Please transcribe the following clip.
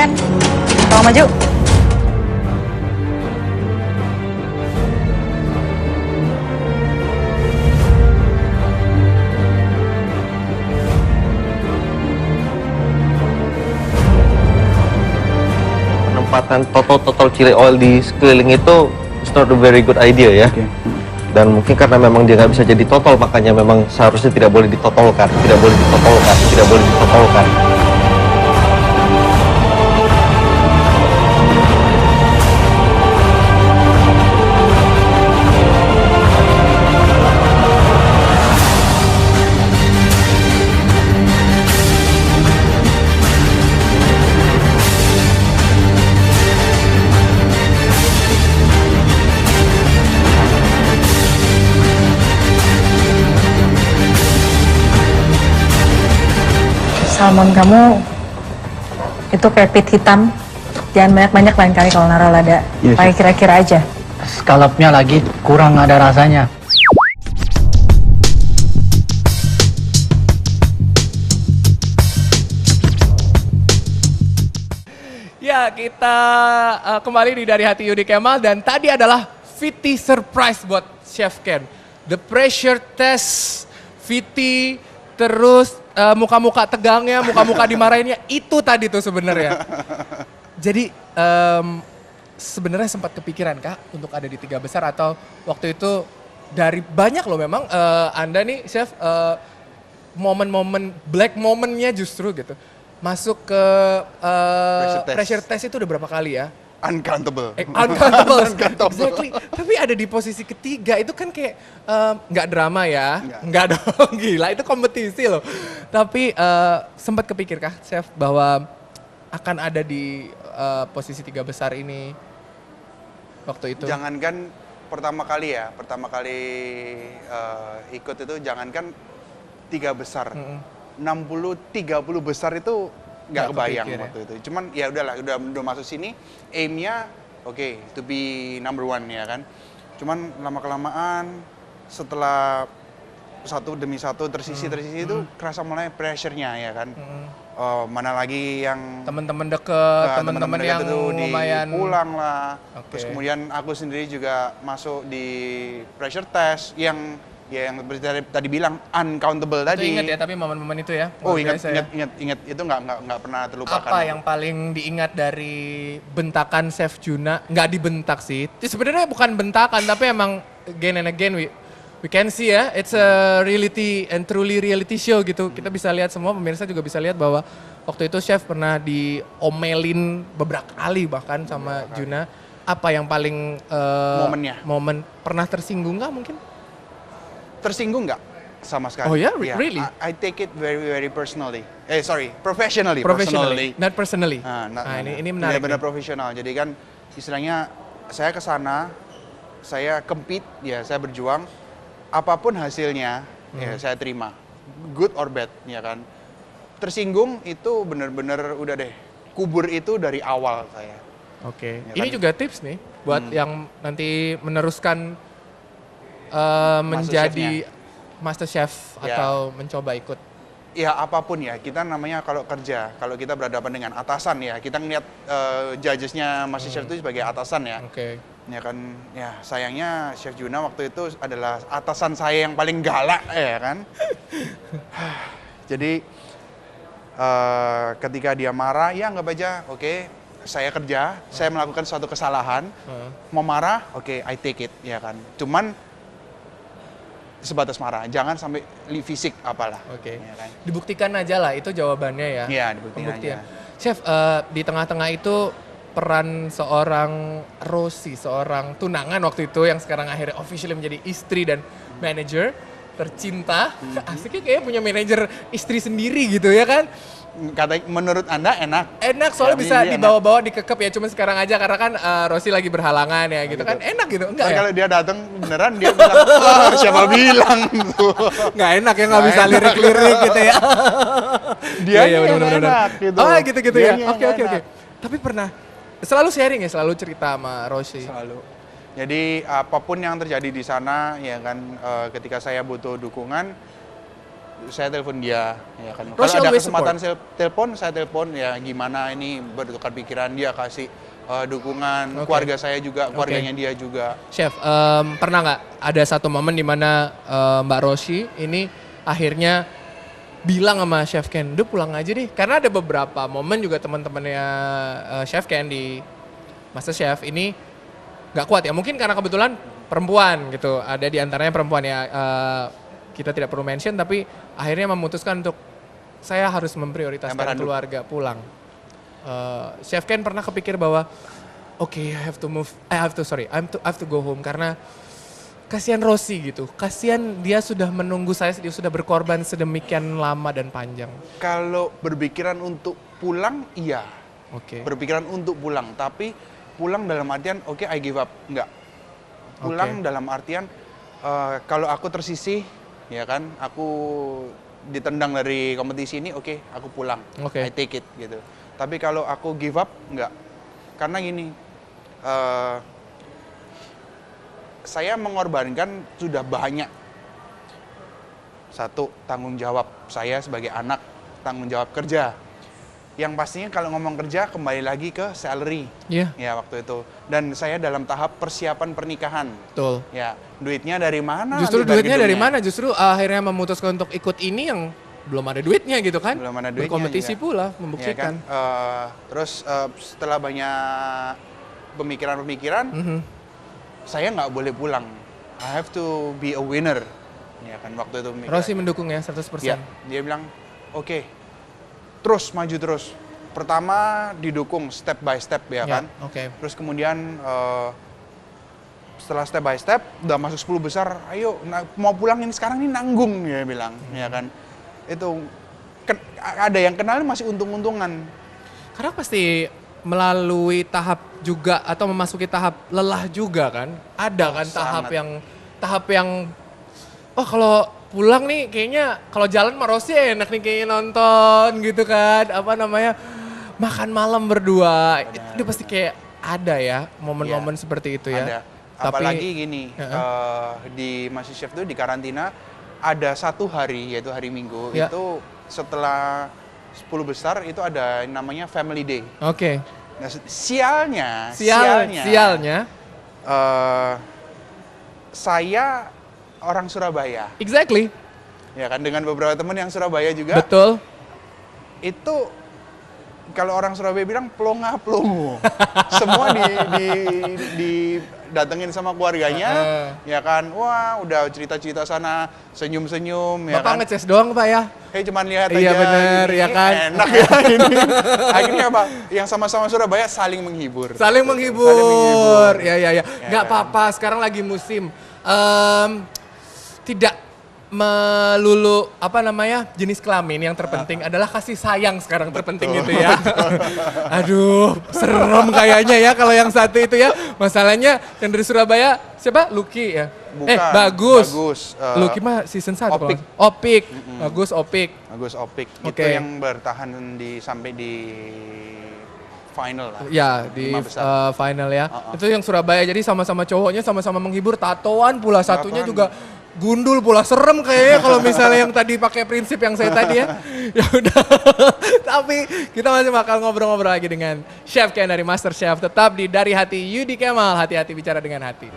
Ken, tolong maju. Penempatan total chili oil di sekeliling itu is not a very good idea ya. Oke. Dan mungkin karena memang dia nggak bisa jadi total, makanya memang seharusnya tidak boleh ditotolkan, tidak boleh ditotolkan, tidak boleh ditotolkan. Salmon kamu itu kayak pit hitam. Jangan banyak-banyak lain kali kalau naruh lada. Yes, Pakai kira-kira aja. Scallopnya lagi kurang ada rasanya. Ya, kita kembali di Dari Hati Yudi Kemal dan tadi adalah VT surprise buat Chef Ken. The pressure test VT terus muka-muka tegangnya, muka-muka dimarahinnya itu tadi tuh sebenarnya. Jadi sebenarnya sempat kepikiran kah untuk ada di 3 besar atau waktu itu dari banyak loh memang Anda nih Chef momen-momen black momennya justru gitu. Masuk ke pressure test itu udah berapa kali ya? Uncountable. Uncountable. Uncountable. Exactly. Tapi ada di posisi ketiga itu kan kayak nggak drama ya, Nggak. nggak dong, gila itu kompetisi loh. Tapi sempat kepikir kah Chef bahwa akan ada di posisi 3 besar ini waktu itu? Jangankan pertama kali ikut itu, jangankan 3 besar. 60-30 besar itu nggak kebayang kepikir, waktu itu. Cuman ya udahlah, udah masuk sini, aimnya oke, to be number 1 ya kan. Cuman lama-kelamaan setelah satu demi satu tersisi itu kerasa mulai pressure-nya ya kan. Mana lagi yang Teman-teman deket, teman-teman yang dekat itu lumayan pulang lah. Oke. Terus kemudian aku sendiri juga masuk di pressure test yang seperti tadi bilang uncountable Itu tadi. ingat ya, tapi momen-momen itu ya. Oh, luar ingat, biasa ya. ingat itu nggak pernah terlupakan. Apa yang paling diingat dari bentakan Chef Juna? Nggak dibentak sih. Itu sebenarnya bukan bentakan, tapi emang again and again we can see ya, it's a reality and truly reality show gitu. Kita bisa lihat semua, pemirsa juga bisa lihat bahwa waktu itu Chef pernah diomelin beberapa kali bahkan sama Juna. Apa yang paling Momennya. momen pernah tersinggung nggak mungkin? Tersinggung nggak sama sekali? Oh ya, Yeah, really? I take it very personally. Professionally. Professionally, not personally. Ini menarik. Benar-benar nih. profesional. Jadi kan istilahnya saya ke sana, saya compete, ya saya berjuang, apapun hasilnya ya saya terima. Good or bad, ya kan. Tersinggung itu benar-benar udah deh. Kubur itu dari awal saya. Oke. Ya Ini kan? juga tips nih buat yang nanti meneruskan menjadi Master Chef Ya. atau mencoba ikut. Ya apapun ya, kita namanya kalau kerja, kalau kita berhadapan dengan atasan ya, kita ngeliat judgesnya Master Chef itu sebagai atasan ya. Oke. Ya kan, ya sayangnya Chef Juna waktu itu adalah atasan saya yang paling galak ya kan. Jadi ketika dia marah, ya nggak aja, oke, saya kerja, saya melakukan suatu kesalahan, mau marah, oke, I take it, ya kan. Cuman sebatas marah, jangan sampai fisik apalah. Oke. Ya kan? Dibuktikan aja lah, itu jawabannya ya. Iya, dibuktikan Pembuktian. aja. Chef, di tengah-tengah itu peran seorang Rosie, seorang tunangan waktu itu yang sekarang akhirnya officially menjadi istri dan manager tercinta. Asiknya kayaknya punya manajer istri sendiri gitu ya kan? Kata menurut Anda enak? Enak soalnya Ya, bisa ini dibawa-bawa dikekep ya, cuma sekarang aja karena kan Rosie lagi berhalangan ya gitu kan. Enak gitu, enggak Ntar ya? kalau dia datang beneran dia bilang, "Ah, siapa bilang tuh?" Nggak enak ya, nggak Nggak bisa enak. lirik-lirik gitu ya. Dia Iya, yang bener-bener. enak gitu. Oh gitu-gitu ya, Dianya yang oke. enak. Tapi pernah, selalu sharing ya, selalu cerita sama Rosie. Selalu. Jadi apapun yang terjadi di sana ya kan, ketika saya butuh dukungan, saya telepon dia, ya kan. Kalau Rosie ada always kesempatan saya telepon, ya gimana ini bertukar pikiran, dia kasih dukungan, Oke. keluarga saya juga, keluarganya dia juga. Chef, pernah nggak ada satu momen di mana Mbak Rosie ini akhirnya bilang sama Chef Ken, udah pulang aja deh. Karena ada beberapa momen juga teman-temannya Chef Ken di MasterChef ini nggak kuat ya. Mungkin karena kebetulan perempuan gitu, ada di antaranya perempuan ya. Kita tidak perlu mention, tapi akhirnya memutuskan untuk saya harus memprioritaskan Lempar handuk. keluarga pulang. Chef Ken pernah kepikir bahwa oke, I have to go home karena kasihan Rosie gitu. Kasihan dia sudah menunggu saya, dia sudah berkorban sedemikian lama dan panjang. Kalau berpikiran untuk pulang, iya. Oke. Berpikiran untuk pulang, tapi pulang dalam artian, oke, I give up. Enggak. Pulang dalam artian, kalau aku tersisih, ya kan, aku ditendang dari kompetisi ini, oke, aku pulang. Oke. I take it, gitu. Tapi kalau aku give up, enggak. Karena gini, saya mengorbankan sudah banyak. Satu, tanggung jawab saya sebagai anak, tanggung jawab kerja. Yang pastinya kalau ngomong kerja kembali lagi ke salary. Iya, Ya waktu itu. Dan saya dalam tahap persiapan pernikahan. betul. Ya, duitnya dari mana? Justru nanti bayar duitnya dari gedungnya? mana? Justru akhirnya memutuskan untuk ikut ini yang belum ada duitnya gitu kan? Belum ada duitnya Berkompetisi juga. pula, Ya membuktikan. kan? Terus setelah banyak pemikiran-pemikiran, saya nggak boleh pulang. I have to be a winner. Ya kan waktu itu pemikiran. Rosie mendukung ya 100%. Ya, dia bilang, oke, terus maju terus. Pertama didukung step by step ya kan. Oke. Terus kemudian setelah step by step udah masuk 10 besar, ayo mau pulang ini sekarang ini nanggung dia bilang, ya kan. Itu ada yang kenal masih untung-untungan. Karena pasti melalui tahap juga atau memasuki tahap lelah juga kan. Ada kan tahap yang oh kalau pulang nih kayaknya kalau jalan sama Rosie enak nih kayaknya nonton gitu kan. Apa namanya? Makan malam berdua. Itu pasti kayak ada ya momen-momen seperti itu ya. Ada. Apalagi gini, di MasterChef itu di karantina ada satu hari, yaitu hari Minggu, Ya. itu setelah 10 besar itu ada yang namanya Family Day. Oke. Nah, sialnya, saya orang Surabaya, Exactly. ya kan, dengan beberapa teman yang Surabaya juga. Betul. Itu kalau orang Surabaya bilang plonga-plongo. Semua didatengin sama keluarganya, ya kan. Wah, udah cerita-cerita sana, senyum-senyum, ya Bapak kan. ngeces doang Pak ya? Cuman lihat aja. Iya, bener, gini, ya kan? Enak ya ini. Akhirnya apa? Yang sama-sama Surabaya saling menghibur. Saling menghibur. Ya. Nggak kan? apa-apa, sekarang lagi musim. Tidak melulu jenis kelamin, yang terpenting adalah kasih sayang sekarang terpenting gitu ya. Aduh, serem kayaknya ya kalau yang satu itu ya. Masalahnya yang dari Surabaya siapa? Lucky ya. Bukan, Bagus. Lucky mah season 1. Opik. Opik. Bagus Opik. Agus Opik. Oke. Itu yang bertahan sampai di final lah. Ya, di 5 besar. final ya. Itu yang Surabaya, jadi sama-sama cowoknya sama-sama menghibur, tatoan pula, satunya Tatoan. juga gundul pula, serem kayaknya kalau misalnya yang tadi pakai prinsip yang saya tadi ya. Ya udah. Tapi kita masih bakal ngobrol-ngobrol lagi dengan Chef Ken dari MasterChef. Tetap di Dari Hati Yudi Kemal, hati-hati bicara dengan hati.